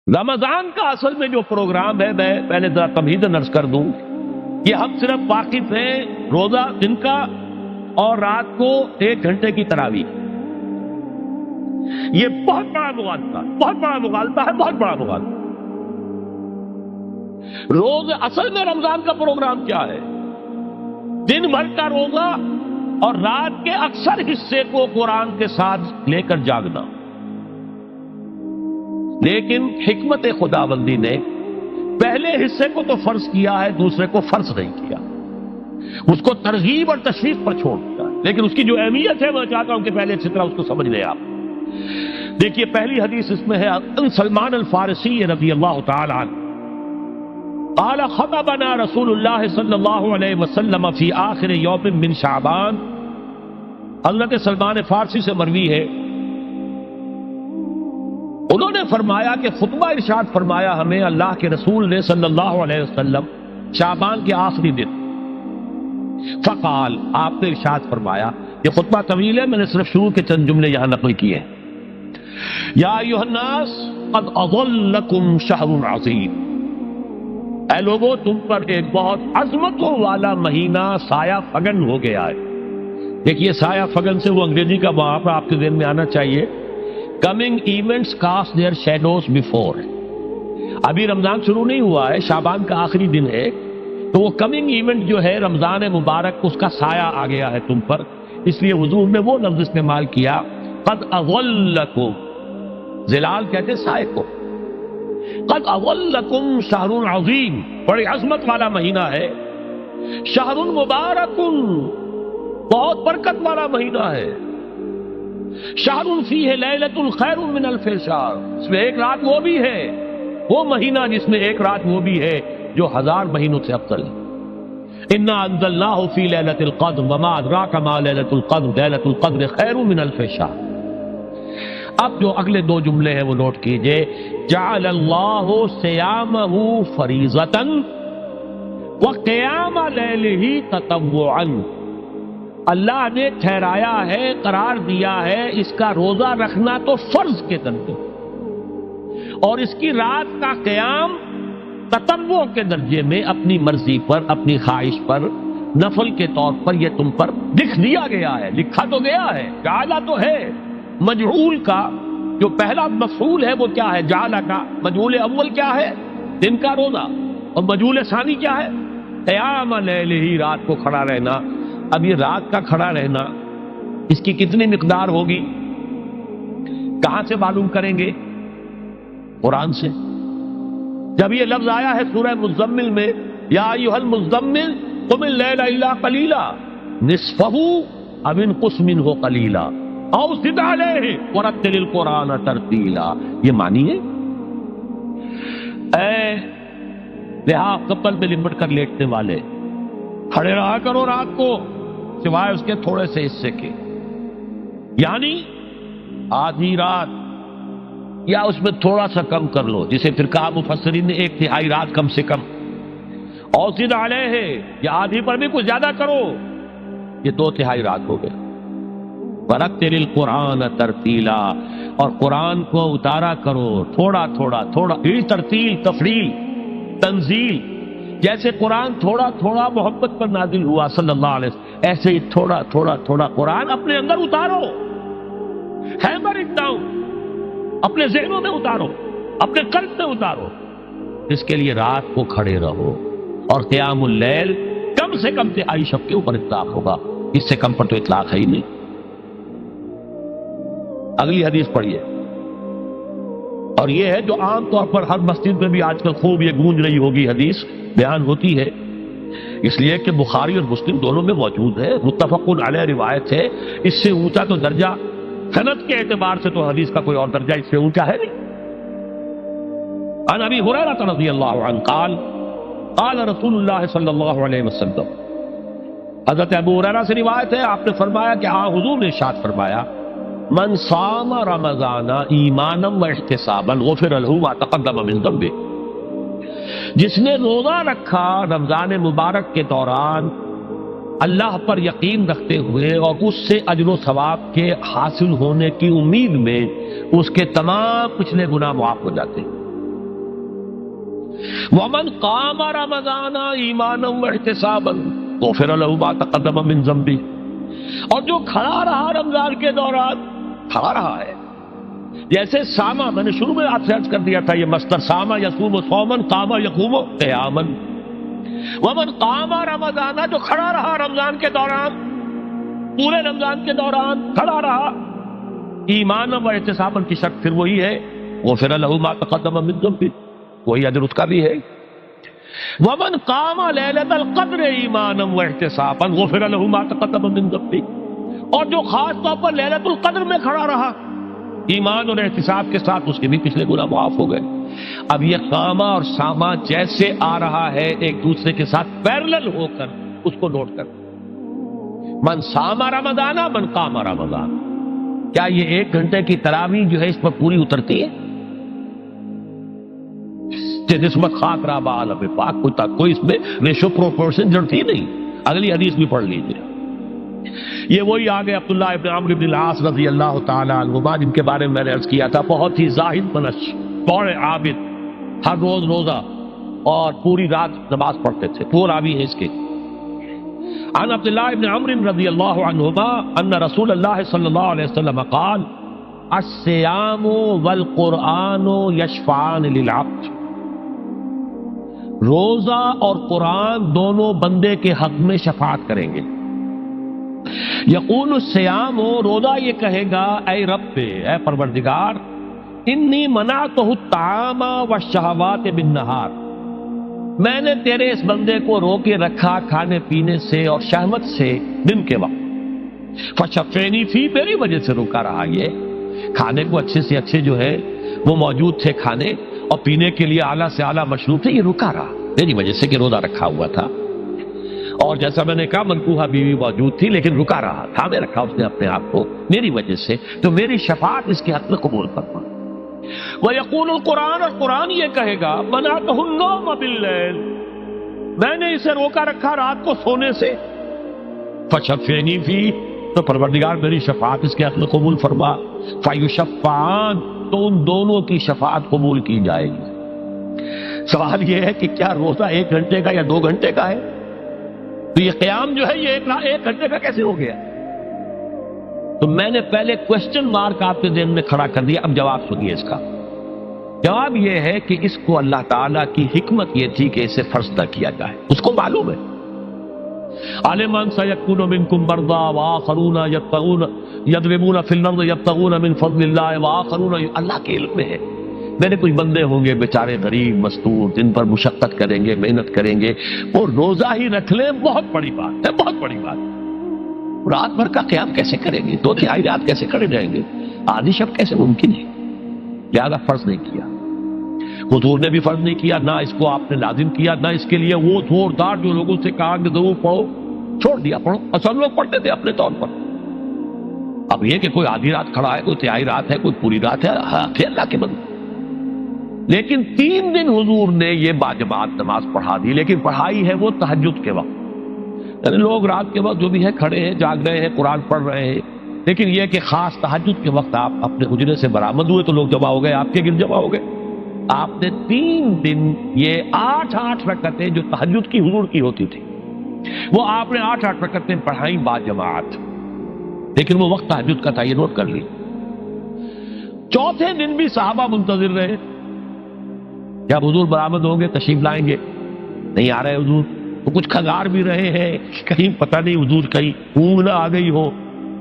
رمضان کا اصل میں جو پروگرام ہے، میں پہلے ذرا تمہیداً عرض کر دوں کہ ہم صرف واقف ہیں روزہ دن کا اور رات کو 1 گھنٹے کی تراویح۔ یہ بہت بڑا مغالطہ ہے، بہت بڑا مغالطہ۔ روز اصل میں رمضان کا پروگرام کیا ہے؟ دن بھر کا روزہ اور رات کے اکثر حصے کو قرآن کے ساتھ لے کر جاگنا۔ لیکن حکمت خداوندی نے پہلے حصے کو تو فرض کیا ہے، دوسرے کو فرض نہیں کیا، اس کو ترغیب اور تشویق پر چھوڑ دیا۔ لیکن اس کی جو اہمیت ہے میں چاہتا ہوں کہ پہلے اچھی طرح اس کو سمجھ لیں آپ۔ دیکھیے پہلی حدیث اس میں ہے ان سلمان الفارسی رضی اللہ تعالی عنہ قال خطبنا رسول اللہ صلی اللہ علیہ وسلم فی آخر یوم من شعبان۔ حضرت سلمان فارسی سے مروی ہے، انہوں نے فرمایا کہ خطبہ ارشاد فرمایا ہمیں اللہ کے رسول نے صلی اللہ علیہ وسلم شعبان کے آخری دن۔ فقال، آپ نے ارشاد فرمایا، یہ خطبہ طویل ہے، میں نے صرف شروع کے چند جملے یہاں نقل کیے ہیں۔ یا ایھا الناس قد اظلکم شہر عظیم، اے لوگوں تم پر ایک بہت عظمتوں والا مہینہ سایہ فگن ہو گیا ہے۔ دیکھیے سایہ فگن سے وہ انگریزی کا وہاں پر آپ کے ذہن میں آنا چاہیے، coming events cast their shadows before. ابھی رمضان شروع نہیں ہوا ہے، شعبان کا آخری دن ہے، تو وہ کمنگ ایونٹ جو ہے رمضان مبارک اس کا سایہ آ گیا ہے تم پر، اس لیے حضور نے وہ لفظ استعمال کیا قد اظلکم، ظلال کہتے سائے کو، قد اظلکم شہر عظیم، بڑی عظمت والا مہینہ ہے، شہر مبارک، بہت برکت والا مہینہ ہے، شہر فیہ لیلۃ خیر من الف شہر، اس میں ایک رات وہ بھی ہے، وہ مہینہ جس میں ایک رات وہ بھی ہے جو 1000 مہینوں سے افضل ہے۔ انا انزلناہ فی لیلۃ القدر وما ادراک ما لیلۃ القدر لیلۃ القدر خیر من الف شہر۔ اب جو اگلے 2 جملے ہیں وہ نوٹ کیجئے، جعل اللہ صیامہ فریضۃ وقیام لیلہ تطوعا، اللہ نے ٹھہرایا ہے، قرار دیا ہے اس کا روزہ رکھنا تو فرض کے درجے، اور اس کی رات کا قیام تطوع کے درجے میں اپنی مرضی پر، اپنی خواہش پر، نفل کے طور پر یہ تم پر لکھ دیا گیا ہے، لکھا تو گیا ہے، جعلہ تو ہے۔ مجعول کا جو پہلا مفعول ہے وہ کیا ہے؟ جعلہ کا مجعول اول کیا ہے؟ دن کا روزہ، اور مجعول ثانی کیا ہے؟ قیام لیلہ، رات کو کھڑا رہنا۔ اب یہ رات کا کھڑا رہنا اس کی کتنی مقدار ہوگی؟ کہاں سے معلوم کریں گے؟ قرآن سے۔ جب یہ لفظ آیا ہے سورہ مزمل میں، یا ایھا المزمل قم اللیل الا قلیلا نصفہ او انقص منہ قلیلا او زد علیہ ورتل القرآن ترتیلا، یہ معنی ہے۔ اے لحاظ کپل میں لپٹ کر لیٹنے والے، کھڑے رہا کرو رات کو سوائے اس کے تھوڑے سے حصے کے، یعنی آدھی رات یا اس میں تھوڑا سا کم کر لو، جسے پھر کہا مفسرین نے 1/3 رات کم سے کم، اور زد علیہ، یا آدھی پر بھی کچھ زیادہ کرو، یہ 2/3 رات ہو گئے۔ ورتل القرآن ترتیلا، اور قرآن کو اتارا کرو تھوڑا تھوڑا تھوڑا، یہ ترتیل، تفریل، تنزیل، جیسے قرآن تھوڑا تھوڑا محبت پر نازل ہوا صلی اللہ علیہ وسلم، ایسے ہی تھوڑا تھوڑا تھوڑا قرآن اپنے اندر اتارو، ہیمر اٹ ڈاؤن، اپنے ذہنوں میں اتارو، اپنے قلب میں اتارو۔ اس کے لیے رات کو کھڑے رہو، اور قیام اللیل کم سے کم 3 شب کے اوپر اطلاق ہوگا، اس سے کم پر تو اطلاق ہے ہی نہیں۔ اگلی حدیث پڑھیے، اور یہ ہے جو عام طور پر ہر مسجد میں بھی آج کل خوب یہ گونج رہی ہوگی، حدیث بیان ہوتی ہے، اس لیے کہ بخاری اور مسلم دونوں میں موجود ہے، متفق علیہ روایت ہے، اس سے اونچا تو درجہ سند کے اعتبار سے تو حدیث کا کوئی اور درجہ اس سے اونچا ہے نہیں۔ عن ابی ہریرہ رضی اللہ عنہ قال قال رسول اللہ صلی اللہ علیہ وسلم، حضرت ابو ہریرہ سے روایت ہے، آپ نے فرمایا کہ حضور نے ارشاد فرمایا، من صام رمضان ایمانا و احتسابا غفر له ما تقدم من ذنبه، جس نے روزہ رکھا رمضان مبارک کے دوران اللہ پر یقین رکھتے ہوئے اور اس سے اجر و ثواب کے حاصل ہونے کی امید میں، اس کے تمام پچھلے گناہ معاف ہو جاتے ہیں۔ ومن قام رمضان ایمانا واحتسابا غفر له ما تقدم من ذنبه، اور جو کھڑا رہا رمضان کے دوران، کھڑا رہا ہے، جیسے سامہ، میں نے شروع میں آپ سے عرض کر دیا تھا یہ مصدر سامہ یصوم صوما قام یقوم قیاما، ومن قام رمضان، جو کھڑا رہا رمضان کے دوران، پورے رمضان کے دوران کھڑا رہا، ایمان و احتساباً کی شرط پھر وہی ہے، غفر له ما تقدم من ذنبه، وہی اجر اس کا بھی ہے۔ ومن قام لیلۃ القدر ایمانا واحتسابا غفر له ما تقدم من ذنبه، اور جو خاص طور پر لیلۃ القدر میں کھڑا رہا ایمان اور احتساب کے ساتھ، اس کے بھی پچھلے گناہ معاف ہو گئے۔ اب یہ قامہ اور سامہ جیسے آ رہا ہے ایک دوسرے کے ساتھ پیرلل ہو کر، اس کو نوٹ کر، من سام رمضان من قام رمضان، کیا یہ 1 گھنٹے کی تراویح جو ہے اس پر پوری اترتی ہے؟ نسبت خاک رابع عالم پاک کوئی اس میں ریشو پروپورشن جڑتی نہیں۔ اگلی حدیث بھی پڑھ لیجیے، یہ وہی آگے عبداللہ ابن عمرو بن العاص رضی اللہ تعالی عنہما، جن کے بارے میں میں نے عرض کیا تھا بہت ہی زاہد منش، بڑے عابد، ہر روز روزہ اور پوری رات نماز پڑھتے تھے، پورا بھی ہے اس کے۔ عن عبداللہ ابن عمرو رضی اللہ عنہما ان رسول اللہ صلی اللہ علیہ وسلم قال الصیام والقرآن یشفعان للعبد، روزہ اور قرآن دونوں بندے کے حق میں شفاعت کریں گے۔ یقول الصیام، روزہ یہ کہے گا اے رب، اے پروردگار، انی منعتہ الطعام والشہوات بالنہار، میں نے تیرے اس بندے کو روکے رکھا کھانے پینے سے اور شہوت سے دن کے وقت، فشفعنی فی، میری وجہ سے روکا رہا، یہ کھانے کو اچھے سے اچھے جو ہے وہ موجود تھے کھانے، اور پینے کے لیے اعلیٰ سے اعلیٰ مشروب تھے، یہ رکا رہا میری وجہ سے کہ روزہ رکھا ہوا تھا، اور جیسا میں نے کہا منکوحہ بیوی موجود تھی لیکن رکا رہا، تھامے رکھا اس نے اپنے آپ کو میری وجہ سے، تو میری شفاعت اس کے حق میں قبول فرما۔ وَيَقُولُ الْقُرْآنُ، اور قرآن یہ کہے گا مَنَعْتُهُ النَّوْمَ بِاللَّيْلِ، میں نے اسے روکا رکھا رات کو سونے سے، فَشَفِّعْنِي فِيهِ، تو پروردگار میری شفاعت اس کے حق میں قبول فرما، فَيُشَفَّعَانِ، تو ان دونوں کی شفاعت قبول کی جائے گی۔ سوال یہ ہے کہ کیا روزہ 1 گھنٹے کا یا 2 گھنٹے کا ہے؟ تو یہ قیام جو ہے یہ 1 گھنٹے کا کیسے ہو گیا؟ تو میں نے پہلے کوسچن مارک آپ کے ذہن میں کھڑا کر دیا، اب جواب سنیے اس کا۔ جواب یہ ہے کہ اس کو اللہ تعالیٰ کی حکمت یہ تھی کہ اسے فرض نہ کیا جائے، اس کو معلوم ہے۔ عالمان سیکون منکم مرضی وآخرون یضربون فی الارض یبتغون من فضل اللہ وآخرون، اللہ کے علم میں ہے میرے کچھ بندے ہوں گے بیچارے غریب مستور، جن پر مشقت کریں گے، محنت کریں گے، وہ روزہ ہی رکھ لیں، بہت بڑی بات ہے، بہت بڑی بات۔ رات بھر کا قیام کیسے کریں گے؟ 2/3 رات کیسے کھڑے رہیں گے؟ آدھی شب کیسے ممکن ہے؟ لہذا فرض نہیں کیا، حضور نے بھی فرض نہیں کیا، نہ اس کو آپ نے لازم کیا، نہ اس کے لیے وہ زوردار جو لوگوں سے کہا کہ ضرور پڑھو، چھوڑ دیا پڑھو، اصل لوگ پڑھتے تھے اپنے طور پر۔ اب یہ کہ کوئی آدھی رات کھڑا ہے، کوئی 1/3 رات ہے، کوئی پوری رات ہے، تھے اللہ کے بندے۔ لیکن 3 دن حضور نے یہ باجماعت نماز پڑھا دی، لیکن پڑھائی ہے وہ تہجد کے وقت، یعنی لوگ رات کے وقت جو بھی ہے کھڑے ہیں، جاگ رہے ہیں، قرآن پڑھ رہے ہیں، لیکن یہ کہ خاص تہجد کے وقت آپ اپنے حجرے سے برآمد ہوئے تو لوگ جمع ہو گئے، آپ کے گرد جمع ہو گئے۔ آپ نے 3 دن یہ 8 رکعتیں جو تہجد کی حضور کی ہوتی تھی، وہ آپ نے 8 رکعتیں پڑھائیں باجماعت، لیکن وہ وقت تہجد کا تھا، یہ نوٹ کر لی۔ 4تھے دن بھی صحابہ منتظر رہے، جب حضور برآمد ہوں گے تشریف لائیں گے، نہیں آ رہے حضور، تو کچھ کھنگار بھی رہے ہیں، کہیں پتہ نہیں حضور کہیں اونگ نہ آ گئی ہو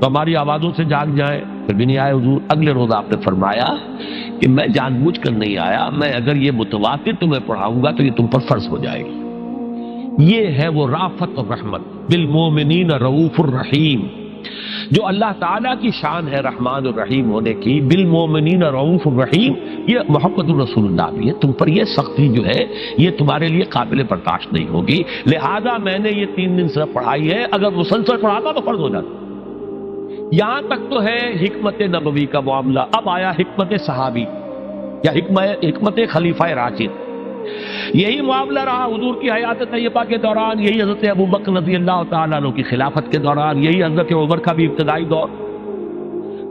تو ہماری آوازوں سے جاگ جائیں، پھر بھی نہیں آئے حضور۔ اگلے روز آپ نے فرمایا کہ میں جان بوجھ کر نہیں آیا، میں اگر یہ متواتر تمہیں پڑھاؤں گا تو یہ تم پر فرض ہو جائے گی۔ یہ ہے وہ رافت اور رحمت، بالمومنین رؤوف الرحیم، جو اللہ تعالیٰ کی شان ہے رحمان الرحیم ہونے کی، بالمومنین رؤوف الرحیم، یہ محمد الرسول اللہ بھی ہے، تم پر یہ سختی جو ہے یہ تمہارے لیے قابل برداشت نہیں ہوگی، لہذا میں نے یہ 3 دن صرف پڑھائی ہے، اگر مسلسل پڑھاتا تو فرض ہو جاتا۔ یہاں تک تو ہے حکمت نبوی کا معاملہ، اب آیا حکمت صحابی یا حکمت خلیفہ راشد۔ یہی معاملہ رہا حضور کی حیات طیبہ کے دوران، یہی حضرت ابوبکر رضی اللہ تعالیٰ عنہ کی خلافت کے دوران، یہی حضرت عمر کا بھی ابتدائی دور۔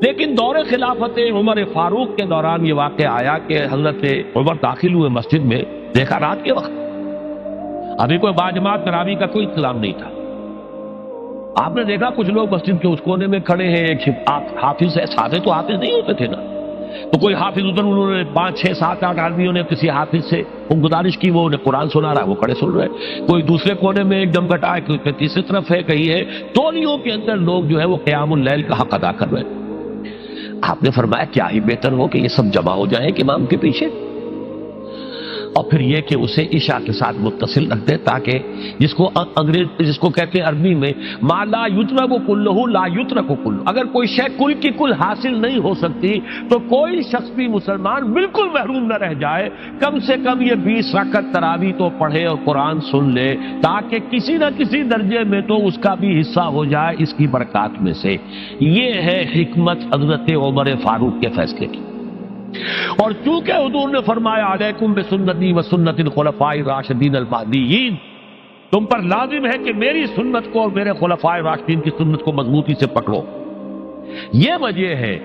لیکن دور خلافت عمر فاروق کے دوران یہ واقعہ آیا کہ حضرت عمر داخل ہوئے مسجد میں، دیکھا رات کے وقت، ابھی کوئی باجماعت تراویح کا کوئی انتظام نہیں تھا، آپ نے دیکھا کچھ لوگ مسجد کے اس کونے میں کھڑے ہیں، ایک حافظ ہے، سادے تو حافظ نہیں ہوتے تھے نا، تو کوئی حافظ ادھر، انہوں نے 5 6 7 8 آدمیوں نے کسی حافظ سے گزارش کی، وہ انہیں قرآن سنا رہا ہے، وہ کھڑے سن رہے، کوئی دوسرے کونے میں ایک دم کٹا ہے، کوئی تیسری طرف ہے، کہیں ہے، تولیوں کے اندر لوگ جو ہے وہ قیام اللیل کا حق ادا کر رہے ہیں۔ آپ نے فرمایا کیا ہی بہتر ہو کہ یہ سب جمع ہو جائیں کہ امام کے پیچھے، اور پھر یہ کہ اسے عشاء کے ساتھ متصل رکھ دے، تاکہ جس کو کہتے ہیں عربی میں ما لا یترک کلہ لا یترک کلہ، اگر کوئی شے کل کی کل حاصل نہیں ہو سکتی تو کوئی شخص بھی مسلمان بالکل محروم نہ رہ جائے، کم سے کم یہ 20 رکعت تراویح تو پڑھے اور قرآن سن لے، تاکہ کسی نہ کسی درجے میں تو اس کا بھی حصہ ہو جائے اس کی برکات میں سے۔ یہ ہے حکمت حضرت عمر فاروق کے فیصلے کی۔ اور چونکہ حضور نے فرمایا علیکم بسنتی و سنت الخلفاء الراشدین المہدیین، تم پر لازم ہے کہ میری سنت کو اور میرے خلفاء راشدین کی سنت کو مضبوطی سے پکڑو، یہ وجہ ہے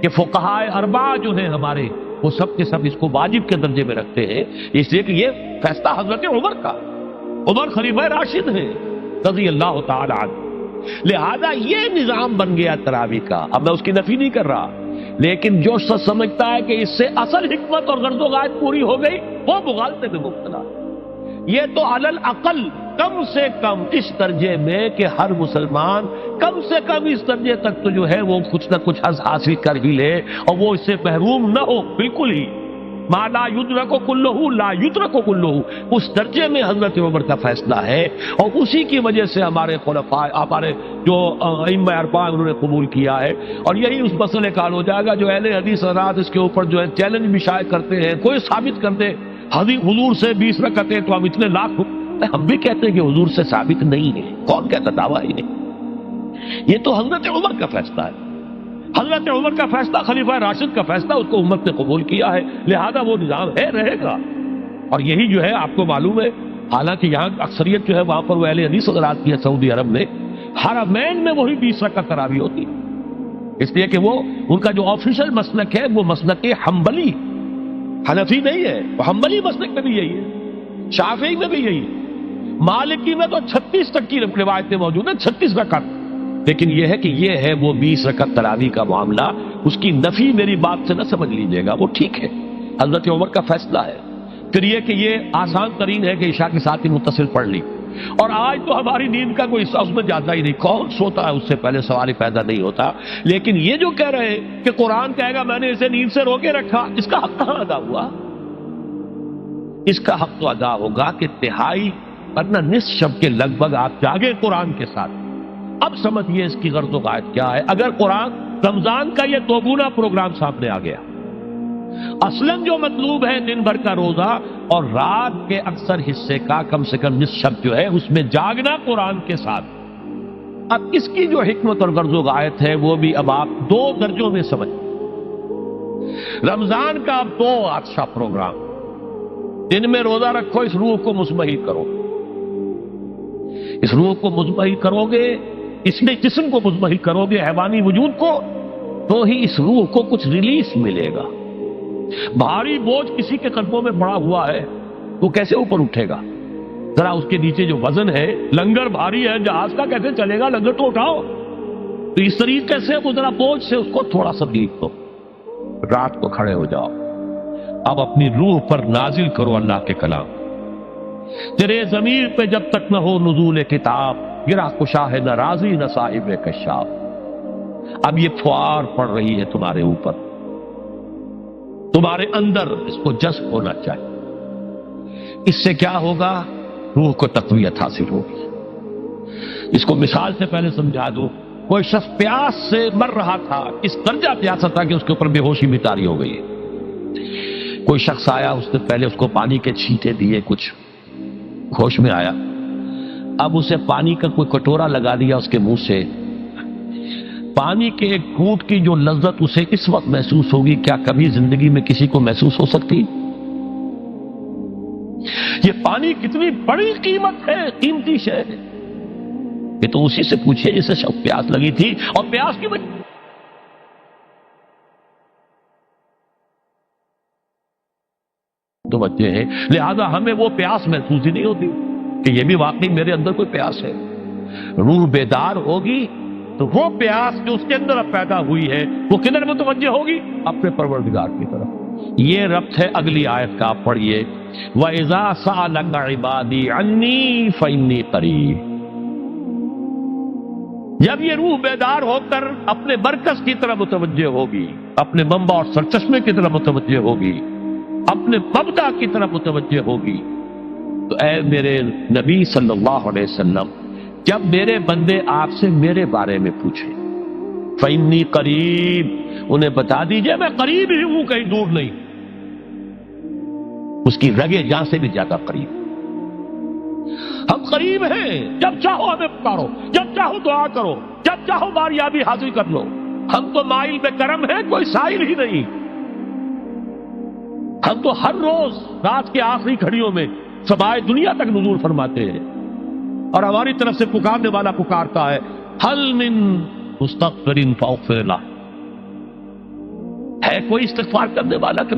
کہ فقہاء اربعہ جو ہیں ہمارے، وہ سب کے سب اس کو واجب کے درجے میں رکھتے ہیں، اس لیے کہ یہ فیصلہ حضرت عمر کا، عمر خلیفہ راشد ہیں رضی اللہ تعالی عنہ، لہذا یہ نظام بن گیا تراویح کا۔ اب میں اس کی نفی نہیں کر رہا، لیکن جو شخص سمجھتا ہے کہ اس سے اصل حکمت اور غرض و غایت پوری ہو گئی، وہ مغالطے میں مبتلا ہے۔ یہ تو علی الاقل کم سے کم اس درجے میں کہ ہر مسلمان کم سے کم اس درجے تک تو جو ہے وہ کچھ نہ کچھ حظ حاصل کر ہی لے، اور وہ اس سے محروم نہ ہو بالکل ہی۔ ما لا یدرک کلہ لا یترک کلہ، اس درجے میں حضرت عمر کا فیصلہ ہے، اور اسی کی وجہ سے ہمارے خلفاء، ہمارے جو ائمہ اربعہ انہوں نے قبول کیا ہے، اور یہی اس مسئلے کا حل ہو جائے گا۔ جو اہل حدیث حضرات اس کے اوپر جو ہے چیلنج بھی شائع کرتے ہیں، کوئی ثابت کر دے حضور سے 20 رکعتیں تو ہم اتنے لاکھ، ہم بھی کہتے ہیں کہ حضور سے ثابت نہیں ہے، کون کہتا دعویٰ ہی نہیں، یہ تو حضرت عمر کا فیصلہ ہے، حضرت عمر کا فیصلہ، خلیفہ راشد کا فیصلہ، اس کو امت نے قبول کیا ہے، لہذا وہ نظام ہے، رہے گا۔ اور یہی جو ہے آپ کو معلوم ہے، حالانکہ یہاں اکثریت جو ہے وہاں پر وہ اہل حدیث حضرات کی ہے سعودی عرب میں، حرمین میں وہی 20 رکعت تراویح ہوتی ہے، اس لیے کہ وہ ان کا جو آفیشل مسلک ہے وہ مسلک حنبلی، حنفی نہیں ہے، وہ حنبلی مسلک میں بھی یہی ہے، شافعی میں بھی یہی ہے، مالکی میں تو 36 تک کی روایتیں موجود ہیں، 36 رکعت، لیکن یہ ہے کہ یہ ہے وہ 20 رکعت تراویح کا معاملہ، اس کی نفی میری بات سے نہ سمجھ لیجیے گا، وہ ٹھیک ہے، حضرت عمر کا فیصلہ ہے۔ پھر یہ کہ یہ آسان ترین ہے کہ عشاء کے ساتھ ہی متصل پڑھ لی، اور آج تو ہماری نیند کا کوئی حصہ اس میں جاتا ہی نہیں، کون سوتا ہے اس سے پہلے، سوال ہی پیدا نہیں ہوتا۔ لیکن یہ جو کہہ رہے ہیں کہ قرآن کہے گا میں نے اسے نیند سے روکے رکھا، اس کا حق کہاں ادا ہوا؟ اس کا حق تو ادا ہوگا کہ تہائی ورنہ نصف شب کے لگ بھگ آپ جاگے قرآن کے ساتھ۔ اب سمجھیے اس کی غرض و غایت کیا ہے۔ اگر قرآن رمضان کا یہ دوگنا پروگرام سامنے آ گیا، اصلاً جو مطلوب ہے دن بھر کا روزہ اور رات کے اکثر حصے کا کم سے کم نصف شب جو ہے اس میں جاگنا قرآن کے ساتھ، اب اس کی جو حکمت اور غرض و غایت ہے وہ بھی اب آپ 2 درجوں میں سمجھ۔ رمضان کا اب 2 اچھا پروگرام، دن میں روزہ رکھو، اس روح کو مزمحل کرو، اس روح کو مزمحل کرو گے، اس نے جسم کو مزمحل کرو گے، حیوانی وجود کو، تو ہی اس روح کو کچھ ریلیف ملے گا۔ بھاری بوجھ کسی کے قدموں میں پڑا ہوا ہے، وہ کیسے اوپر اٹھے گا؟ ذرا اس کے نیچے جو وزن ہے، لنگر بھاری ہے، جہاز کا کیسے چلے گا؟ لنگر تو اٹھاؤ۔ تو اس طریقے سے وہ ذرا بوجھ سے اس کو تھوڑا سا ریلیف دو، رات کو کھڑے ہو جاؤ، اب اپنی روح پر نازل کرو اللہ کے کلام۔ تیرے ضمیر پہ جب تک نہ ہو نزول کتاب، گرا کشا ہے نہ راضی نہ صاحب کشاف۔ اب یہ فوار پڑ رہی ہے تمہارے اوپر، تمہارے اندر اس کو جذب ہونا چاہیے۔ اس سے کیا ہوگا؟ روح کو تقویت حاصل ہوگی۔ اس کو مثال سے پہلے سمجھا دو، کوئی شخص پیاس سے مر رہا تھا، اس درجہ پیاسا تھا کہ اس کے اوپر بے ہوشی بھی طاری ہو گئی۔ کوئی شخص آیا، اس نے پہلے اس کو پانی کے چھینٹے دیے، کچھ ہوش میں آیا، اب اسے پانی کا کوئی کٹورا لگا دیا اس کے منہ سے، پانی کے ایک گھونٹ کی جو لذت اسے اس وقت محسوس ہوگی، کیا کبھی زندگی میں کسی کو محسوس ہو سکتی؟ یہ پانی کتنی بڑی قیمت ہے، قیمتی شے ہے، یہ تو اسی سے پوچھئے جسے شخص پیاس لگی تھی، اور پیاس کی وجہ متوجہ ہیں، لہذا ہمیں وہ پیاس محسوس ہی نہیں ہوتی کہ یہ بھی واقعی میرے اندر کوئی پیاس ہے۔ روح بیدار ہوگی تو وہ پیاس جو اس کے اندر اب پیدا ہوئی ہے وہ کدھر متوجہ ہوگی؟ اپنے پروردگار کی طرف۔ یہ ربط ہے اگلی آیت کا، آپ پڑھیے وَإِذَا سَأَلَكَ عِبَادِي عَنِّي فَإِنِّي قَرِيبٌ۔ جب یہ روح بیدار ہو کر اپنے مرکز کی طرف متوجہ ہوگی، اپنے منبع اور سرچشمے کی طرف متوجہ ہوگی، اپنے مبدا کی طرف متوجہ ہوگی، تو اے میرے نبی صلی اللہ علیہ وسلم، جب میرے بندے آپ سے میرے بارے میں پوچھیں فَإِنِّي قَرِيبٌ، انہیں بتا دیجئے میں قریب ہی ہوں، کہیں دور نہیں، اس کی رگے جاں سے بھی زیادہ قریب۔ ہم قریب ہیں، جب چاہو ہمیں پکارو، جب چاہو دعا کرو، جب چاہو باریابی حاصل کر لو۔ ہم تو مائل بے کرم ہیں، کوئی سائل ہی نہیں۔ ہم تو ہر روز رات کے آخری گھڑیوں میں سمائے دنیا تک نزول فرماتے ہیں، اور ہماری طرف سے پکارنے والا پکارتا ہے حل من مستغفر فاغفر لہ، ہے کوئی استغفار کرنے والا کہ